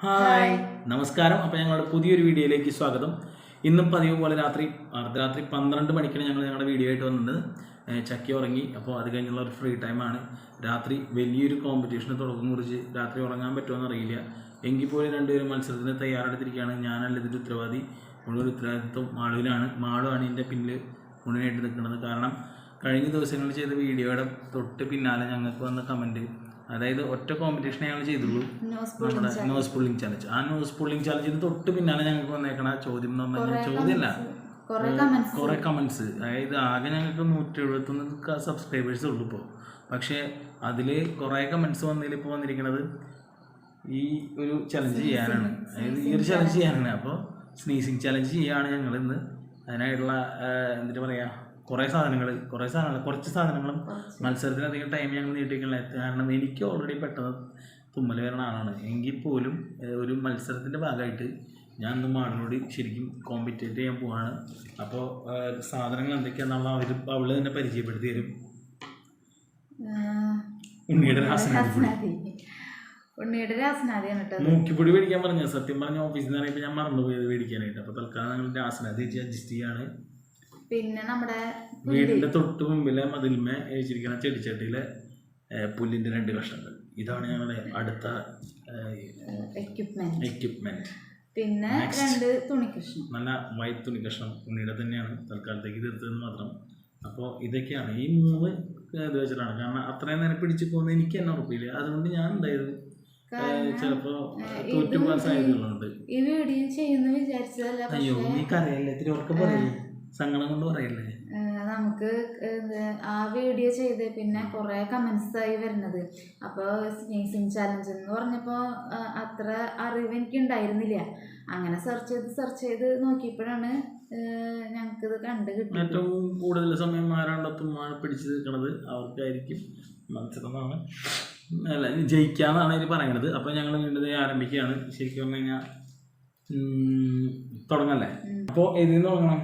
Hi നമസ്കാരം. അപ്പോൾ ഞങ്ങളുടെ പുതിയൊരു വീഡിയോയിലേക്ക് സ്വാഗതം. ഇന്നും പതിവ് പോലെ രാത്രി 12 മണിക്കാണ് ഞങ്ങളുടെ വീഡിയോ ആയിട്ട് വന്നത്. ചക്കി ഉറങ്ങി. അപ്പോൾ അത് കഴിഞ്ഞുള്ള ഒരു ഫ്രീ ടൈമാണ്. രാത്രി വലിയൊരു കോമ്പറ്റീഷന് തുടക്കം കുറിച്ച് രാത്രി ഉറങ്ങാൻ പറ്റുമോ എന്നറിയില്ല. എങ്കിൽ പോലും രണ്ടുപേരും മത്സരത്തിന് തയ്യാറെടുത്തിരിക്കുകയാണ്. ഞാനല്ല ഇതിൻ്റെ ഉത്തരവാദി. മുഴുവൻ ഉത്തരവാദിത്വം മാളുവാണ് ഇതിൻ്റെ പിന്നിൽ മുഴുവനായിട്ട് നിൽക്കുന്നത്. കാരണം കഴിഞ്ഞ ദിവസങ്ങളിൽ ചെയ്ത വീഡിയോയുടെ തൊട്ട് പിന്നാലെ ഞങ്ങൾക്ക് വന്ന കമൻറ്റ്, അതായത് ഒറ്റ കോമ്പറ്റീഷനെ ഞങ്ങൾ ചെയ്തുള്ളൂ, നമ്മുടെ നോസ് പുള്ളിങ് ചാലഞ്ച്. ആ നോസ് പുള്ളിങ് ചാലഞ്ചിന് തൊട്ട് പിന്നാലെ ഞങ്ങൾക്ക് വന്നേക്കണ ചോദ്യം എന്ന് പറഞ്ഞാൽ ചോദ്യമല്ല, കുറേ കമൻസ്. അതായത് ആകെ ഞങ്ങൾക്ക് 171 സബ്സ്ക്രൈബേഴ്സ് ഉള്ളൂ ഇപ്പോൾ. പക്ഷേ അതിൽ കുറേ കമൻസ് വന്നതിൽ ഇപ്പോൾ വന്നിരിക്കുന്നത് ഈ ഒരു ചലഞ്ച് ചെയ്യാനാണ്. അതായത് ഈ ഒരു ചലഞ്ച് ചെയ്യാനാണ്. അപ്പോൾ സ്നീസിങ് ചലഞ്ച് ചെയ്യുകയാണ് ഞങ്ങൾ ഇന്ന്. അതിനായിട്ടുള്ള എന്നിട്ട് പറയുക കുറച്ച് സാധനങ്ങളും മത്സരത്തിന് അധികം ടൈം ഞങ്ങൾ നീട്ടിക്കണില്ല. കാരണം എനിക്ക് ഓൾറെഡി പെട്ടെന്ന് തുമ്മൽ വരുന്ന ആളാണ്. എങ്കിൽ പോലും ഒരു മത്സരത്തിൻ്റെ ഭാഗമായിട്ട് ഞാൻ ഇന്ന് മാളിനോട് ശരിക്കും കോമ്പറ്റേറ്റ് ചെയ്യാൻ പോവാണ്. അപ്പോൾ സാധനങ്ങൾ എന്തൊക്കെയാണെന്നുള്ള അവള് തന്നെ പരിചയപ്പെടുത്തി തരും. ഉണ്ണിയുടെ മൂക്കിപ്പൊടി മേടിക്കാൻ പറഞ്ഞു. സത്യം പറഞ്ഞ ഓഫീസിൽ നിന്ന് പറയുമ്പോൾ ഞാൻ മറന്നുപോയത് മേടിക്കാനായിട്ട്. അപ്പോൾ തൽക്കാലം ഞങ്ങൾ രാസനാഥി അഡ്ജസ്റ്റ് ചെയ്യാണ്. പിന്നെ നമ്മുടെ വീടിന്റെ തൊട്ട് മുമ്പിലെ മതിൽമേ വെച്ചിരിക്കുന്ന ചെടിച്ചട്ടിയിലെ പുല്ലിന്റെ 2 കഷ്ണങ്ങൾ. ഇതാണ് ഞങ്ങളുടെ അടുത്ത എക്യുപ്മെന്റ്. പിന്നെ 2 തുണിക്കഷ്ണം, നല്ല വൈറ്റ് തുണിക്കഷ്ണം. ഉണ്ണിയുടെ തന്നെയാണ്, തൽക്കാലത്തേക്ക് തീർത്തതെന്ന് മാത്രം. അപ്പോൾ ഇതൊക്കെയാണ് ഈ 3 ഇത് വെച്ചിട്ടാണ്. കാരണം അത്രയും നേരം പിടിച്ചു പോകുന്നത് എനിക്ക് തന്നെ ഉറപ്പില്ല. അതുകൊണ്ട് ഞാൻ എന്തായത് ചിലപ്പോ തോറ്റുപോകാൻ സാധ്യതകളുണ്ട്. ഈ വീഡിയോ ചെയ്യുന്ന വിചാരിച്ചതല്ല. അയ്യോ, നീ കരയല്ലേ, ഇത്തിരി ഉറക്കം പറയല്ലേ, സങ്കടം കൊണ്ട് പറയല്ലേ. നമുക്ക് ആ വീഡിയോ ചെയ്ത് പിന്നെ കുറേ കമൻസ് ആയി വരുന്നത്. അപ്പോൾ സ്നീസിങ് ചാലഞ്ച് എന്ന് പറഞ്ഞപ്പോൾ അത്ര അറിവ് എനിക്ക് ഉണ്ടായിരുന്നില്ല. അങ്ങനെ സെർച്ച് ചെയ്ത് നോക്കിയപ്പോഴാണ് ഞങ്ങൾക്കിത് കണ്ട് കിട്ടുന്നത്. ഏറ്റവും കൂടുതൽ സമയം ആരാണ്ടത്തുമാണ് പിടിച്ചു നിൽക്കുന്നത് അവർക്കായിരിക്കും മത്സരമാണ്, അല്ല ജയിക്കാന്നാണ് ഇതിൽ പറയുന്നത്. അപ്പോൾ ഞങ്ങൾ വീണ്ടും ആരംഭിക്കുകയാണ്. ശരിക്കും പറഞ്ഞു കഴിഞ്ഞാൽ തുടങ്ങല്ലേ. അപ്പോൾ ഇതിൽ നിന്ന് തുടങ്ങണം,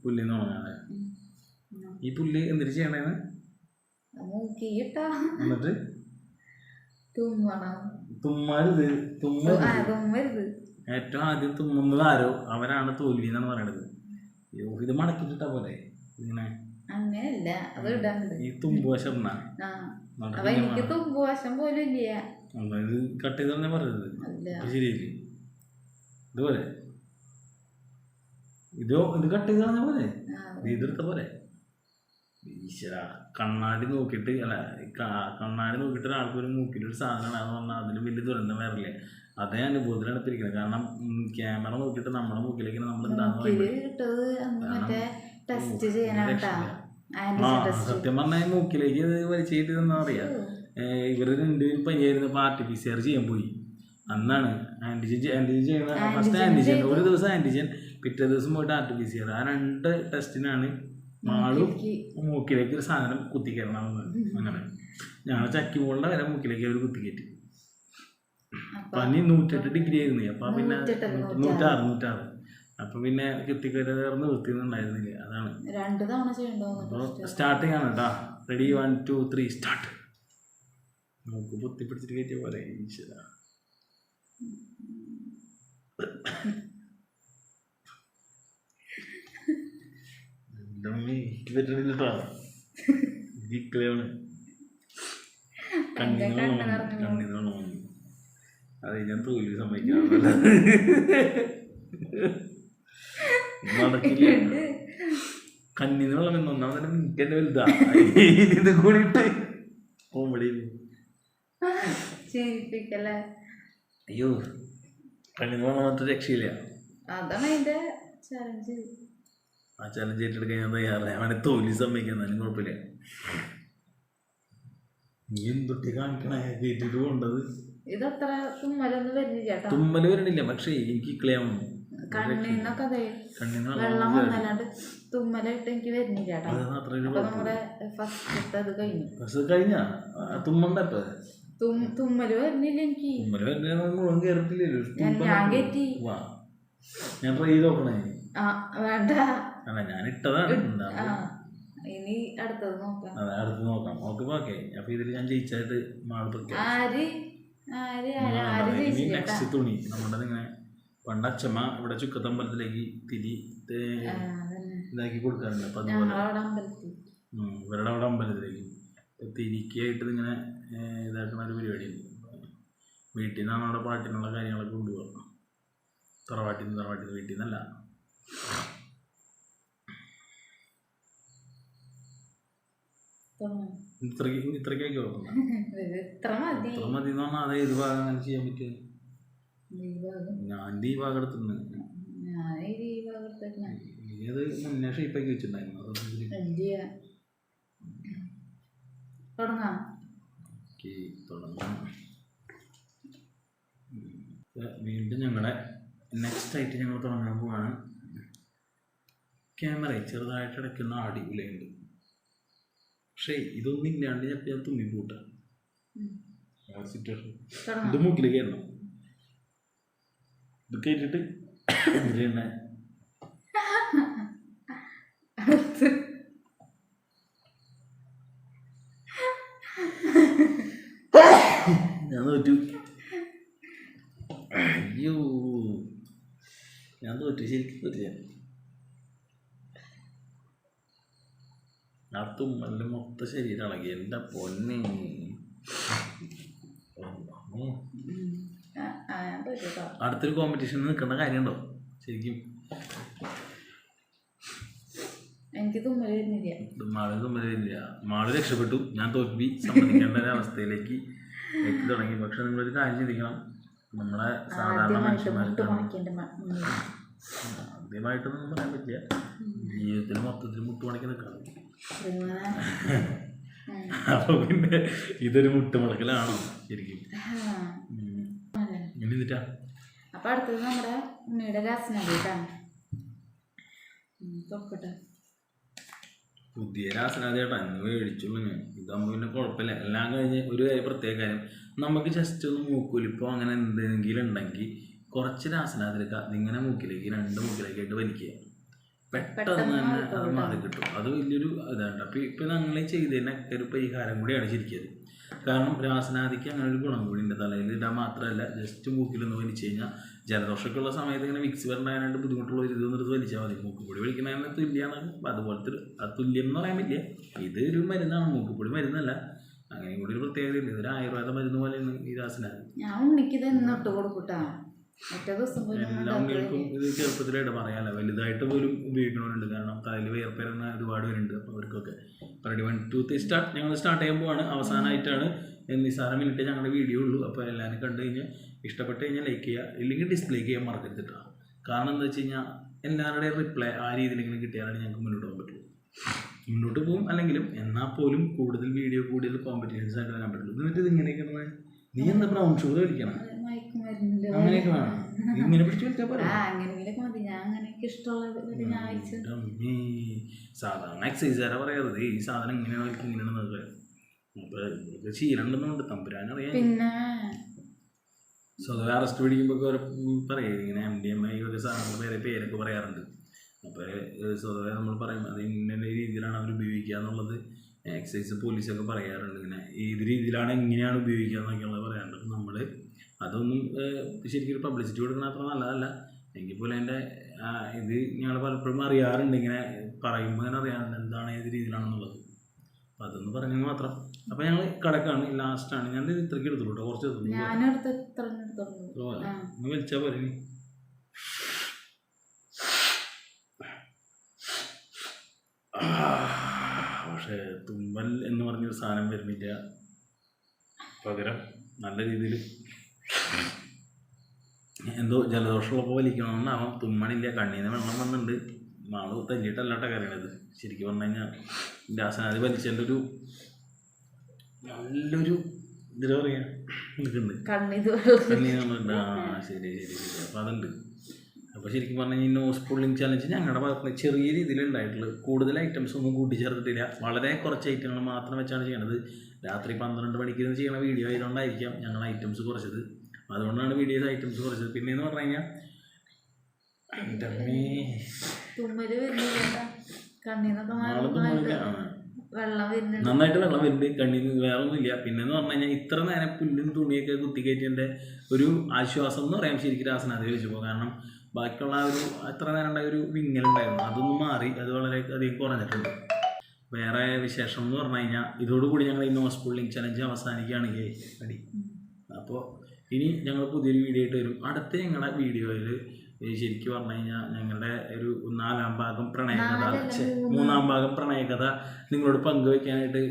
പുല്ലിന്ന് തുടങ്ങാല്ലേ. ഈ പുല്ല് എന്തിനു ചെയ്യണേന്ന് എന്നിട്ട് തുമ്മരുത്. ഏറ്റവും ആദ്യം തുമ്മുന്നത് ആരോ അവരാണ് തോൽവി എന്നാണ് പറയണത്. ഇത് മടക്കിട്ടാ പോലെ ഇങ്ങനെ ഈ തുമ്പുവശം ഇത് കട്ട് ചെയ്ത് തന്നെ പറയരുത്. ശരിയല്ലേ? ഇതുപോലെ ഇത് കട്ട് ചെയ്ത് പറഞ്ഞ പോലെ ഇതെടുത്ത പോലെ. ഈശ്വര, കണ്ണാടി നോക്കിയിട്ട് ഒരാൾക്കൊരു മൂക്കിലൊരു സാധനമാണ് അത് പറഞ്ഞാൽ അതിന് വലിയ ദുരന്തം വരില്ലേ. അതേ അനുഭവത്തിലാണ് ഇപ്പം ഇരിക്കുന്നത്. കാരണം ക്യാമറ നോക്കിയിട്ട് നമ്മുടെ മൂക്കിലേക്ക് നമ്മൾ സത്യം പറഞ്ഞാൽ മൂക്കിലേക്ക് വലിച്ചിട്ട് എന്നാ പറയാ. ഇവര് 2 പേരും പയ്യായിരുന്നു PCR ചെയ്യാൻ പോയി. അന്നാണ് ആന്റിജൻ ചെയ്യണ. ഫസ്റ്റ് ആന്റിജൻ, ഒരു ദിവസം ആന്റിജൻ, പിറ്റേ ദിവസം പോയിട്ട് PCR. ആ 2 ടെസ്റ്റിനാണ് മാളും മൂക്കിലേക്ക് ഒരു സാധനം കുത്തിക്കയറണമെന്ന്. അങ്ങനെ ഞങ്ങൾ ചക്കിമോളുടെ വരെ മൂക്കിലേക്ക് അവർ കുത്തിക്കയറ്റി. പനി 108 ഡിഗ്രി ആയിരുന്നു. അപ്പം പിന്നെ 106. അപ്പം പിന്നെ കുത്തിക്കയറുന്ന വൃത്തിയൊന്നുണ്ടായിരുന്നില്ല. അതാണ്. അപ്പോൾ സ്റ്റാർട്ടിങ് ആണ് കേട്ടോ. Ready 1 2 3 start. മൂക്ക് പൊത്തി പിടിച്ചിട്ട് കയറ്റിയ പോലെ. ഈശ്വര, അതെ ഞാൻ തോൽവി സമ്മതിക്കാറില്ല. കണ്ണിന്ന് വെള്ളം ഒന്നാം തന്നെ മിക്കന്നെ വലുതാ. ഇത് കൂടിയിട്ട് കോമഡി. അയ്യോ, കണ്ണിന്ന് വെള്ളം മാത്രം രക്ഷയില്ല. ആ ചലഞ്ച് ഏറ്റെടുക്കാൻ ഞാൻ തയ്യാറായി. അവനെ തോൽവി സമ്മതിക്കാൻ കുഴപ്പമില്ല. നീ എന്തൊട്ടി കാണിക്കണേ കേട്ടിട്ട് കൊണ്ടത്. തുമ്മല് വരണില്ല, പക്ഷേ എനിക്ക് ക്ലിയർ കഴിഞ്ഞ തുമ്മണ്ട. തുമ്മല് വരുന്നില്ല എനിക്ക്. മുഴുവൻ കേറത്തില്ലല്ലോ. ഞാൻ ട്രൈ ചെയ്ത് നോക്കണേ. വേണ്ട, അല്ല ഞാൻ ഇട്ടതാണ്. ഇനി അടുത്തത് നോക്കാം. നോക്കാം. ഓക്കെ. അപ്പൊ ഇതിൽ ഞാൻ ജയിച്ചായിട്ട് മാള് ആര് ഇനി ജയിച്ചില്ല നെക്സ്റ്റ് തുണി നമ്മുടെ ഇങ്ങനെ പണ്ട് അച്ഛമ്മ ഇവിടെ ചുക്കത്തമ്പലത്തിലേക്ക് തിരി ഇതാക്കി കൊടുക്കാറുണ്ട്. അപ്പം അതുപോലെ ഞങ്ങളവിടെ അമ്പലത്തിൽ ഇവരുടെ അവിടെ അമ്പലത്തിലേക്ക് തിരിക്കായിട്ട് ഇങ്ങനെ ഇതാക്കുന്ന ഒരു പരിപാടിയുണ്ട്. വീട്ടിൽ നിന്നാണ് അവിടെ പാട്ടിനുള്ള കാര്യങ്ങളൊക്കെ കൊണ്ടുപോകുക. തറവാട്ടിൽ നിന്ന് വീട്ടിൽ നിന്നല്ല. ഇത്രയ്ക്കൊക്കെ ഓർക്കുന്നു. ഇത്ര മതി ഇത്ര മതി എന്ന് പറഞ്ഞാൽ അത് ഏത് ഭാഗം അങ്ങനെ ചെയ്യാൻ പറ്റും? ഞാൻ ഈ ഭാഗം എടുത്തുണ്ട്. നീ അത് മുന്നേ ഷേപ്പാക്കി വെച്ചിട്ടുണ്ടായിരുന്നു. തുടങ്ങാം. വീണ്ടും ഞങ്ങളുടെ നെക്സ്റ്റ് ആയിട്ട് ഞങ്ങൾ തുടങ്ങാൻ പോവാണ്. ക്യാമറ ചെറുതായിട്ട് ഇടയ്ക്കുന്ന അടിപൊളിയുണ്ട്. പക്ഷേ ഇതൊന്നും ഇല്ലാണ്ട് ഞാൻ തുമ്മിപ്പൂട്ട സിറ്റുവേഷൻ. ഇത് മൂക്കിലേക്ക് കയറണം. ഇത് കയറ്റിട്ട് ഞാൻ തോറ്റു. അയ്യോ ഞാൻ തോറ്റു, ശരിക്കും തോറ്റു. ഞാൻ തുമ്മലിൻ്റെ മൊത്തം ശരീരം ഇളകി. എൻ്റെ പൊന്നെ. അടുത്തൊരു കോമ്പറ്റീഷനിൽ നിൽക്കേണ്ട കാര്യമുണ്ടോ ശരിക്കും? എനിക്ക് തുമ്മൽ വരുന്നില്ല. തുമ്മൽ വരുന്നില്ല. മാള് രക്ഷപ്പെട്ടു. ഞാൻ തോൽവി സമ്മതിക്കേണ്ട ഒരവസ്ഥയിലേക്ക് എത്തി തുടങ്ങി. പക്ഷെ നിങ്ങളൊരു കാര്യം ചിന്തിക്കണം. നമ്മളെ സാധാരണ മനുഷ്യന്മാർക്കാണ് ആദ്യമായിട്ടൊന്നും പറയാൻ പറ്റില്ല. ജീവിതത്തിൽ മൊത്തത്തിൽ മുട്ടുമടക്കി നിൽക്കണം. അപ്പൊ പിന്നെ ഇതൊരു മുട്ടുമടക്കലാണോ ശരിക്കും? എന്നിട്ടാ അപ്പൊ അടുത്തത് നമ്മുടെ ഉമ്മയുടെ രാസനാദിട്ടാണ്. പുതിയ രാസനാദി ചേട്ടാ ഇന്ന് മേടിച്ചുള്ളൂ ഞാൻ. ഇതാകുമ്പോൾ പിന്നെ കുഴപ്പമില്ല. എല്ലാം കഴിഞ്ഞ് ഒരു കാര്യം പ്രത്യേക കാര്യം, നമുക്ക് ജസ്റ്റ് ഒന്ന് മൂക്കൊലിപ്പോ അങ്ങനെ എന്തെങ്കിലും ഉണ്ടെങ്കിൽ കുറച്ച് രാസനാദി എടുക്കുക. അതിങ്ങനെ മൂക്കിലേക്ക് 2 മൂക്കിലേക്കായിട്ട് വലിക്കുക. പെട്ടെന്ന് തന്നെ അത് മാറി കിട്ടും. അത് വലിയൊരു ഇതാണ്. അപ്പോൾ ഇപ്പം ഞങ്ങൾ ചെയ്തതിനൊക്കെ ഒരു പരിഹാരം കൂടിയാണ് ശരിക്കും. കാരണം രാസനാദിക്ക് അങ്ങനെ ഒരു ഗുണം കൂടി ഉണ്ട്. തലയിൽ ഇടാൻ മാത്രമല്ല, ജസ്റ്റ് മൂക്കിലൊന്ന് വലിച്ചു കഴിഞ്ഞാൽ ജലദോഷമൊക്കെ ഉള്ള സമയത്ത് ഇങ്ങനെ വിക്സ് വരണ്ടാനായിട്ട് ബുദ്ധിമുട്ടുള്ള ഒരു ഇതൊന്നും വലിച്ചാൽ മതി. മൂക്കുപൊടി വലിക്കുന്നതിന് തുല്യമാണ്. അതുപോലത്തെ തുല്യം എന്ന് പറയാൻ പറ്റില്ല. ഇത് ഒരു മരുന്നാണ്, മൂക്കുപൊടി മരുന്നല്ല. അങ്ങനെ കൂടി ഒരു പ്രത്യേകത ഉണ്ട്. ഇതൊരു ആയുർവേദ മരുന്ന് പോലെയാണ് ഈ രാസനാദി. ഞാൻ ഉണ്ണിക്ക് തന്നെ ഇട്ട് കൊടുക്കൂട്ടാ. എല്ലാ ഉണ്ണികൾക്കും ഇത് ചെറുപ്പത്തിലായിട്ട് പറയാമല്ലോ. വലുതായിട്ട് പോലും ഉപയോഗിക്കണമുണ്ട്. കാരണം തലയിൽ വേർപ്പേരുന്ന ഒരുപാട് പേരുണ്ട്. അപ്പോൾ അവർക്കൊക്കെ റെഡി 1 2 3 സ്റ്റാർട്ട്. ഞങ്ങൾ സ്റ്റാർട്ട് ചെയ്യാൻ പോവാണ്. അവസാനമായിട്ടാണ് നിസ്സാര മിനിറ്റ് ഞങ്ങളുടെ വീഡിയോ ഉള്ളൂ. അപ്പോൾ എല്ലാവരും കണ്ടു കഴിഞ്ഞാൽ ഇഷ്ടപ്പെട്ട് കഴിഞ്ഞാൽ ലൈക്ക് ചെയ്യുക, ഇല്ലെങ്കിൽ ഡിസ്ലൈക്ക് ചെയ്യാൻ മറക്കരുതിട്ടോ. കാരണം എന്താ വെച്ച് കഴിഞ്ഞാൽ എല്ലാവരുടെയും റിപ്ലൈ ആ രീതിയിലെങ്കിലും കിട്ടിയാലാണ് ഞങ്ങൾക്ക് മുന്നോട്ട് പോകാൻ പറ്റുള്ളൂ. മുന്നോട്ട് പോകും അല്ലെങ്കിലും എന്നാൽ പോലും കൂടുതൽ വീഡിയോ കൂടുതൽ കോമ്പറ്റീഷൻസ് ആയിട്ട് വരാൻ പറ്റുള്ളൂ. എന്നിട്ട് ഇത് ഇങ്ങനെയൊക്കെ നീ എന്താ ബ്രൗൺ ഷുഗർ കഴിക്കണം അങ്ങനെയൊക്കെ വേണം. ഇങ്ങനെ പിടിച്ചു വെച്ചാൽ പോലെ സാധാരണ എക്സസൈസുകാരെ പറയാറത് ഈ സാധനം ഇങ്ങനെയാണ് ഇങ്ങനെയാണെന്നൊക്കെ. അപ്പോൾ ശീലമുണ്ടെന്നുണ്ട് തമ്പുരാനറിയാം. സ്വതവേ അറസ്റ്റ് പിടിക്കുമ്പോൾ പറയും ഇങ്ങനെ MDMA ഒക്കെ സാധനങ്ങൾ പേരൊക്കെ പറയാറുണ്ട്. അപ്പോൾ സ്വതവേ നമ്മൾ പറയും അത് ഇന്ന രീതിയിലാണ് അവർ ഉപയോഗിക്കുക എന്നുള്ളത്. എക്സൈസ് പോലീസൊക്കെ പറയാറുണ്ട് ഇങ്ങനെ ഏത് രീതിയിലാണ് എങ്ങനെയാണ് ഉപയോഗിക്കുക എന്നൊക്കെയുള്ളത് പറയാറുണ്ട്. അപ്പോൾ നമ്മൾ അതൊന്നും ശരിക്കും ഒരു പബ്ലിസിറ്റി കൊടുക്കുന്ന അത്ര നല്ലതല്ല. എങ്കിൽ പോലും എൻ്റെ ഇത് ഞങ്ങൾ പലപ്പോഴും അറിയാറുണ്ട്. ഇങ്ങനെ പറയുമ്പോൾ ഇങ്ങനെ അറിയാറുണ്ട് എന്താണ് ഏത് രീതിയിലാണെന്നുള്ളത്. അപ്പോൾ അതൊന്ന് പറഞ്ഞെങ്കിൽ മാത്രം. അപ്പോൾ ഞങ്ങൾ കടക്കാണ്, ലാസ്റ്റാണ്. ഞാൻ ഇത്രയ്ക്ക് എടുത്തുള്ളൂ കേട്ടോ, കുറച്ച് എടുത്തുള്ളൂ. വലിച്ചാൽ പോലെ ഇനി പക്ഷേ തുമ്മൽ എന്ന് പറഞ്ഞൊരു സാധനം വരുന്നില്ല. പകരം നല്ല രീതിയിൽ എന്തോ ജലദോഷമുള്ളപ്പോൾ വലിക്കണമെന്നാവാം. തുമ്മണില്ല, കണ്ണീന്ന് വെള്ളം വന്നിട്ടുണ്ട്. മാള് തല്ലിയിട്ടല്ലാട്ട കറിയണത്. ശരിക്കും പറഞ്ഞു കഴിഞ്ഞാൽ രാസനാദി വലിച്ചതിൻ്റെ ഒരു നല്ലൊരു ഇതിൽ പറയാ നിൽക്കുന്നുണ്ട്. കണ്ണീന്നുണ്ട്. ശരി ശരി ശരി. അപ്പോൾ അതുണ്ട്. അപ്പോൾ ശരിക്കും പറഞ്ഞു കഴിഞ്ഞാൽ നോസ് പുള്ളിങ് ചലഞ്ച് ഞങ്ങളുടെ ഭാഗത്ത് ചെറിയ രീതിയിൽ ഉണ്ടായിട്ടുള്ളത്. കൂടുതൽ ഐറ്റംസ് ഒന്നും കൂട്ടിച്ചേർത്തിട്ടില്ല. വളരെ കുറച്ച് ഐറ്റങ്ങൾ മാത്രം വെച്ചാണ് ചെയ്യണത്. രാത്രി 12 മണിക്ക് ഇരുന്ന് ചെയ്യണ വീഡിയോ ആയതുകൊണ്ടായിരിക്കാം ഞങ്ങൾ ഐറ്റംസ് കുറച്ചത്. അതുകൊണ്ടാണ് വീഡിയോസ് ഐറ്റംസ് കുറച്ചത്. പിന്നെയെന്ന് പറഞ്ഞു കഴിഞ്ഞാൽ തുമ്മല് നാളെ തുമ്മലില്ല. വെള്ളം വരുന്നുണ്ട്, നന്നായിട്ട് വെള്ളം വരുന്നുണ്ട് കണ്ണിൽ നിന്ന്. വേറെ ഒന്നുമില്ല. പിന്നെന്ന് പറഞ്ഞു കഴിഞ്ഞാൽ ഇത്ര നേരം പുല്ലും തുണിയൊക്കെ കുത്തിക്കയറ്റിൻ്റെ ഒരു ആശ്വാസം എന്ന് പറയാം ശരിക്കും രാസനാഥിൽ വെച്ചപ്പോൾ. കാരണം ബാക്കിയുള്ള ആ ഒരു അത്ര നേരം ഉണ്ടായ ഒരു വിങ്ങലുണ്ടായിരുന്നു, അതൊന്നും മാറി, അത് വളരെ അധികം കുറഞ്ഞിട്ടുണ്ട്. വേറെ വിശേഷം എന്ന് പറഞ്ഞു കഴിഞ്ഞാൽ ഇതോടുകൂടി ഞങ്ങൾ ഈ നോ സ്പൂളിംഗ് ചലഞ്ച് അവസാനിക്കുകയാണ് അടി. അപ്പോൾ ഇനി ഞങ്ങൾ പുതിയൊരു വീഡിയോ ആയിട്ട് വരും. അടുത്ത ഞങ്ങളുടെ വീഡിയോയിൽ ശരിക്കും പറഞ്ഞു കഴിഞ്ഞാൽ ഞങ്ങളുടെ ഒരു 4-ാം ഭാഗം പ്രണയകഥ, 3-ാം ഭാഗം പ്രണയകഥ നിങ്ങളോട് പങ്കുവയ്ക്കാനായിട്ട്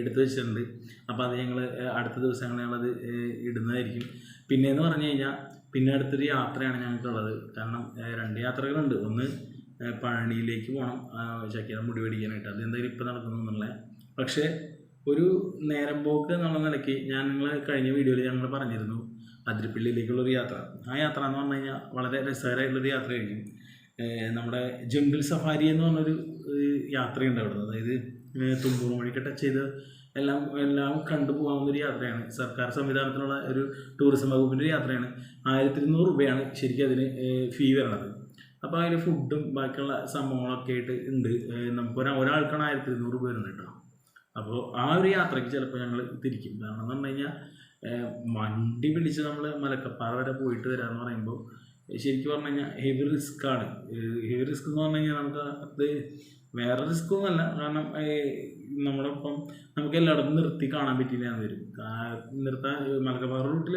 എടുത്തു വെച്ചിട്ടുണ്ട്. അപ്പോൾ അത് ഞങ്ങൾ അടുത്ത ദിവസങ്ങൾ ഞങ്ങളത് ഇടുന്നതായിരിക്കും. പിന്നെയെന്ന് പറഞ്ഞു കഴിഞ്ഞാൽ പിന്നെ അടുത്തൊരു യാത്രയാണ് ഞങ്ങൾക്കുള്ളത്. കാരണം 2 യാത്രകളുണ്ട്. ഒന്ന് പഴനിയിലേക്ക് പോകണം ചക്കയുടെ മുടി മേടിക്കാനായിട്ട്. അതെന്തായാലും ഇപ്പം നടക്കുന്നുള്ളേ. പക്ഷേ ഒരു നേരം പോക്ക് എന്നുള്ള നിലയ്ക്ക് നിങ്ങൾ കഴിഞ്ഞ വീഡിയോയിൽ ഞങ്ങൾ പറഞ്ഞിരുന്നു അതിരപ്പള്ളിയിലേക്കുള്ളൊരു യാത്ര. ആ യാത്ര എന്ന് പറഞ്ഞു കഴിഞ്ഞാൽ വളരെ രസകരമായിട്ടുള്ളൊരു യാത്രയായിരിക്കും. നമ്മുടെ ജംഗിൾ സഫാരി എന്ന് പറഞ്ഞൊരു യാത്രയുണ്ട് അവിടെ. അതായത് തുമ്പൂർ വഴിക്ക് ടച്ച് ചെയ്ത് എല്ലാം കണ്ടു പോകാവുന്നൊരു യാത്രയാണ്. സർക്കാർ സംവിധാനത്തിലുള്ള ഒരു ടൂറിസം വകുപ്പിൻ്റെ ഒരു യാത്രയാണ്. 1200 രൂപയാണ് ശരിക്കും അതിന് ഫീ വരണത്. അപ്പോൾ അതിൽ ഫുഡും ബാക്കിയുള്ള സംഭവങ്ങളൊക്കെ ആയിട്ട് ഉണ്ട്. നമുക്ക് ഒരാൾക്കാണ് 1200 രൂപ വരുന്നത് കേട്ടോ. അപ്പോൾ ആ ഒരു യാത്രയ്ക്ക് ചിലപ്പോൾ ഞങ്ങൾ തിരിക്കും. കാരണം എന്ന് പറഞ്ഞു കഴിഞ്ഞാൽ വണ്ടി പിടിച്ച് നമ്മൾ മലക്കപ്പാറ വരെ പോയിട്ട് വരാമെന്ന് പറയുമ്പോൾ ശരിക്കും പറഞ്ഞു കഴിഞ്ഞാൽ ഹെവി റിസ്ക്കാണ്. ഹെവി റിസ്ക് എന്ന് പറഞ്ഞു കഴിഞ്ഞാൽ നമുക്ക് അത് വേറെ റിസ്ക്കൊന്നുമല്ല. കാരണം നമ്മളൊപ്പം നമുക്ക് എല്ലായിടത്തും നിർത്തി കാണാൻ പറ്റില്ല എന്ന് വരും. നിർത്താൻ മലക്കപ്പാറ റൂട്ടിൽ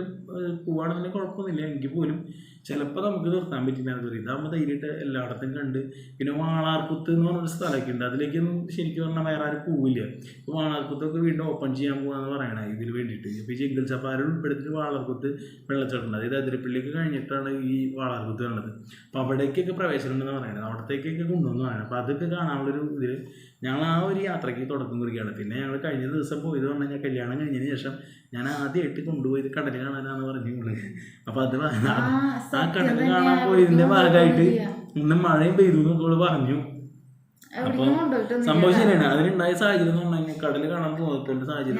പോവുകയാണെന്നുണ്ടെങ്കിൽ കുഴപ്പമൊന്നുമില്ല. എങ്കിൽ പോലും ചിലപ്പോൾ നമുക്ക് നിർത്താൻ പറ്റില്ല എന്ന് വരും. ഇതാകുമ്പോൾ ധൈര്യമായിട്ട് എല്ലായിടത്തും കണ്ട്. പിന്നെ വാളാർക്കുത്ത് എന്ന് പറഞ്ഞൊരു സ്ഥലമൊക്കെ ഉണ്ട്. അതിലേക്കൊന്നും ശരിക്കും പറഞ്ഞാൽ വേറെ ആരും പോവില്ല. ഇപ്പോൾ വാളാർക്കുത്തൊക്കെ വീണ്ടും ഓപ്പൺ ചെയ്യാൻ പോകാമെന്ന് പറയണേ ഇതിന് വേണ്ടിയിട്ട്. ഇപ്പോൾ ഈ ജംഗിൾ സഫാരി ഉൾപ്പെടുത്തിയിട്ട് വാളാർക്കുത്ത് വെള്ളച്ചാട്ടമുണ്ട്. അതായത് അതിരപ്പള്ളിക്ക് കഴിഞ്ഞിട്ടാണ് ഈ വാളാർക്കുത്ത് ഉള്ളത്. അപ്പോൾ അവിടേക്കൊക്കെ പ്രവേശനം ഉണ്ടെന്ന് പറയുന്നത്. അവിടത്തേക്കൊക്കെ കൊണ്ടുവന്ന് പറയണം. അപ്പോൾ അതൊക്കെ കാണാനുള്ളൊരു ഇതിൽ ഞങ്ങൾ ആ ഒരു യാത്രയ്ക്ക് തുടക്കം കുറിക്കുകയാണ്. പിന്നെ ഞങ്ങൾ കഴിഞ്ഞ ദിവസം പോയത് പറഞ്ഞു കഴിഞ്ഞാൽ കല്യാണം കഴിഞ്ഞതിന് ശേഷം ഞാൻ ആദ്യമായിട്ട് കൊണ്ടുപോയത് കടൽ കാണാനാന്ന് പറഞ്ഞു. അപ്പോൾ അത് ആ കടൽ കാണാൻ പോയതിൻ്റെ ഭാഗമായിട്ട് ഇന്ന് മഴയും പെയ്തു എന്നൊക്കെ പറഞ്ഞു. അപ്പോൾ സംഭവം ശരിയാണ്. അതിനുണ്ടായ സാഹചര്യം എന്ന് പറഞ്ഞു കഴിഞ്ഞാൽ കടൽ കാണാൻ പോകുന്ന സാഹചര്യം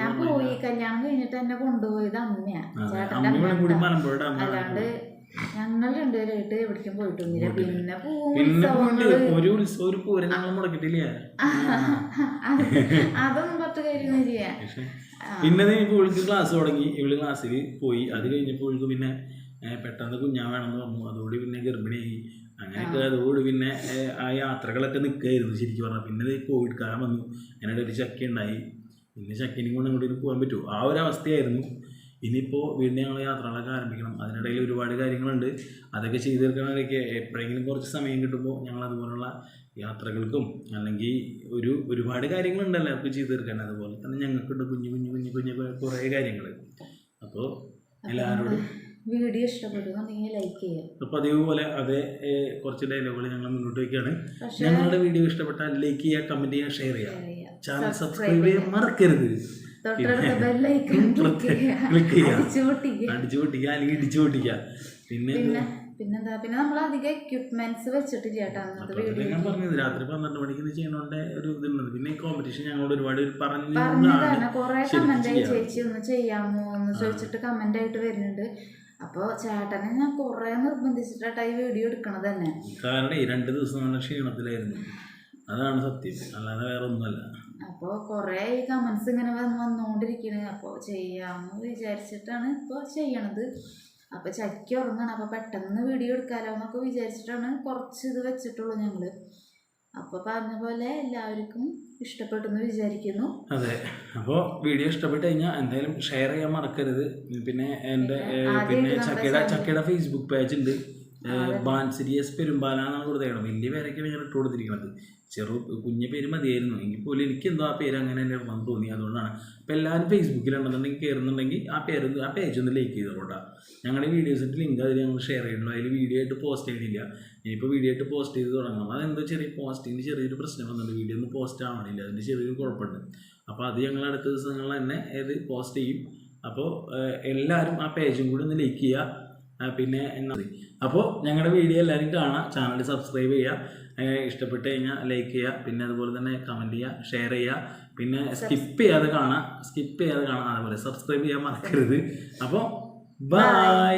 അമ്മയും കൂടി മലമ്പുഴ ഞങ്ങൾ രണ്ടുപേരായിട്ട് എവിടേക്കും പോയിട്ടൊന്നുമില്ല. പിന്നെ ഒരു ഉത്സവം പൂരം ഞങ്ങൾ മുടക്കിട്ടില്ല. അതൊന്നും പറ്റ കാര്യമൊന്നുമില്ല. പിന്നെ ഇവൾക്ക് ക്ലാസ് തുടങ്ങി. ഇവള് ക്ലാസ്സിൽ പോയി. അത് കഴിഞ്ഞപ്പോൾ ഇവൾക്ക് പിന്നെ പെട്ടെന്ന് കുഞ്ഞാൻ വേണമെന്ന് പറഞ്ഞു. അതോട് പിന്നെ ഗർഭിണിയായി. അങ്ങനെയൊക്കെ അതോട് പിന്നെ ആ യാത്രകളൊക്കെ നിൽക്കുകയായിരുന്നു ശരിക്കും പറഞ്ഞാൽ. പിന്നെ കോവിഡ് കാലം വന്നു. അതിനിടെ ഒരു ചക്ക ഉണ്ടായി. പിന്നെ ചക്കനെയും കൊണ്ട് അങ്ങോട്ട് പോകാൻ പറ്റുമോ? ആ ഒരു അവസ്ഥയായിരുന്നു. ഇനിയിപ്പോൾ വീണ്ടും ഞങ്ങൾ യാത്രകളൊക്കെ ആരംഭിക്കണം. അതിനിടയിൽ ഒരുപാട് കാര്യങ്ങളുണ്ട്. അതൊക്കെ ചെയ്ത് തീർക്കണമെങ്കിൽ എപ്പോഴെങ്കിലും കുറച്ച് സമയം കിട്ടുമ്പോൾ ഞങ്ങൾ അതുപോലുള്ള യാത്രകൾക്കും അല്ലെങ്കിൽ ഒരുപാട് കാര്യങ്ങളുണ്ടല്ലോ അവർക്ക് ചെയ്ത് തീർക്കാൻ. അതുപോലെ തന്നെ ഞങ്ങൾക്കുണ്ട് കുഞ്ഞു കുഞ്ഞു കുഞ്ഞു കുഞ്ഞു കുറേ കാര്യങ്ങൾ. അപ്പോൾ എല്ലാവരോടും വീഡിയോ ഇഷ്ടപ്പെടുന്നുണ്ടെങ്കിൽ ലൈക്ക് ചെയ്യാം. അപ്പോൾ അതേപോലെ അതേ കുറച്ച് ഡയലോഗുകൾ ഞങ്ങൾ മുന്നോട്ട് വയ്ക്കുകയാണ്. ഞങ്ങളുടെ വീഡിയോ ഇഷ്ടപ്പെട്ടാൽ ലൈക്ക് ചെയ്യുക, കമൻറ്റ് ചെയ്യുക, ഷെയർ ചെയ്യുക. ചാനൽ സബ്സ്ക്രൈബ് ചെയ്യാൻ മറക്കരുത്. ക്ലിക്ക് ചെയ്യുക, അടിച്ചു പൊട്ടിക്കുക അല്ലെങ്കിൽ ഇടിച്ചു പൊട്ടിക്കുക. പിന്നെന്താ നമ്മൾ അധികം എക്യുപ്മെന്റ്സ് വെച്ചിട്ടില്ല കേട്ടോ. ഞാൻ പറഞ്ഞത് രാത്രി 12 മണിക്ക് ചെയ്യണോണ്ട് ഒരു ഇതുണ്ട്. പിന്നെ ഈ കോമ്പറ്റീഷൻ ഞങ്ങളോട് ഒരുപാട് പറഞ്ഞു. കുറെ കമന്റ് ആയി ചേച്ചി ഒന്ന് ചെയ്യാമോ എന്ന് ചോദിച്ചിട്ട് കമന്റ് ആയിട്ട് വരുന്നുണ്ട്. അപ്പോൾ ചേട്ടനെ ഞാൻ കുറെ നിർബന്ധിച്ചിട്ടാ ഈ വീഡിയോ എടുക്കണത് തന്നെ. കാരണം 2 ദിവസം നല്ല ക്ഷീണത്തിലായിരുന്നു. അതാണ് സത്യം, അല്ലാതെ വേറെ ഒന്നുമല്ല. അപ്പോൾ കുറേ ഈ കമന്റ്സ് ഇങ്ങനെ വന്നുകൊണ്ടിരിക്കുന്നത്. അപ്പോൾ ചെയ്യാമെന്ന് വിചാരിച്ചിട്ടാണ് ഇപ്പോൾ ചെയ്യണത്. അപ്പോൾ ചക്കി ഉറങ്ങണം. അപ്പോൾ പെട്ടെന്ന് വീഡിയോ എടുക്കാമല്ലോ എന്നൊക്കെ വിചാരിച്ചിട്ടാണ് കുറച്ച് ഇത് വെച്ചിട്ടുള്ളൂ ഞങ്ങൾ. അപ്പോൾ പറഞ്ഞ പോലെ എല്ലാവർക്കും ഇഷ്ടപ്പെട്ടെന്ന് വിചാരിക്കുന്നു. അതെ. അപ്പോൾ വീഡിയോ ഇഷ്ടപ്പെട്ട് കഴിഞ്ഞാൽ എന്തായാലും ഷെയർ ചെയ്യാൻ മറക്കരുത്. പിന്നെ എൻ്റെ ചക്കയുടെ ഫേസ്ബുക്ക് പേജ് ഉണ്ട്. ബാൻസിരിയസ് പെരുമ്പാലാന്നാണ് കൊടുത്തേക്കണം. വലിയ പേരൊക്കെയാണ് ഞാൻ ഇട്ട് കൊടുത്തിരിക്കുന്നത്. കുഞ്ഞു പേര് മതിയായിരുന്നു. എങ്കിൽ പോലും എനിക്ക് എന്തോ ആ പേര് അങ്ങനെ തന്നെ ഇടണമെന്ന് തോന്നി. അതുകൊണ്ടാണ്. അപ്പോൾ എല്ലാവരും ഫേസ്ബുക്കിലുണ്ടെന്നുണ്ടെങ്കിൽ കയറുന്നുണ്ടെങ്കിൽ ആ പേജ് ഒന്ന് ലൈക്ക് ചെയ്തോട്ടാ. ഞങ്ങളുടെ വീഡിയോസിൻ്റെ ലിങ്ക് അതിൽ ഞങ്ങൾ ഷെയർ ചെയ്യുന്നു. അതിൽ വീഡിയോ ആയിട്ട് പോസ്റ്റ് ചെയ്തില്ല. ഇനിയിപ്പോൾ വീഡിയോ ആയിട്ട് പോസ്റ്റ് ചെയ്ത് തുടങ്ങണം. അതെന്തോ പോസ്റ്റിങ്ങിന് ചെറിയൊരു പ്രശ്നം വന്നിട്ടുണ്ട്. വീഡിയോ ഒന്നും പോസ്റ്റ് ആവണില്ല. അതിൻ്റെ ചെറിയൊരു കുഴപ്പമുണ്ട്. അപ്പോൾ അത് ഞങ്ങൾ അടുത്ത ദിവസങ്ങളിൽ തന്നെ ഇത് പോസ്റ്റ് ചെയ്യും. അപ്പോൾ എല്ലാവരും ആ പേജും കൂടി ഒന്ന് ലൈക്ക് ചെയ്യുക. പിന്നെ എന്നാ അപ്പോൾ ഞങ്ങളുടെ വീഡിയോ എല്ലാവരും കാണാം. ചാനൽ സബ്സ്ക്രൈബ് ചെയ്യുക. ഇഷ്ടപ്പെട്ട് കഴിഞ്ഞാൽ ലൈക്ക് ചെയ്യുക. പിന്നെ അതുപോലെ തന്നെ കമൻറ്റ് ചെയ്യുക, ഷെയർ ചെയ്യുക. പിന്നെ സ്കിപ്പ് ചെയ്യാതെ കാണാം. അതുപോലെ സബ്സ്ക്രൈബ് ചെയ്യാൻ മറക്കരുത്. അപ്പോൾ ബൈ.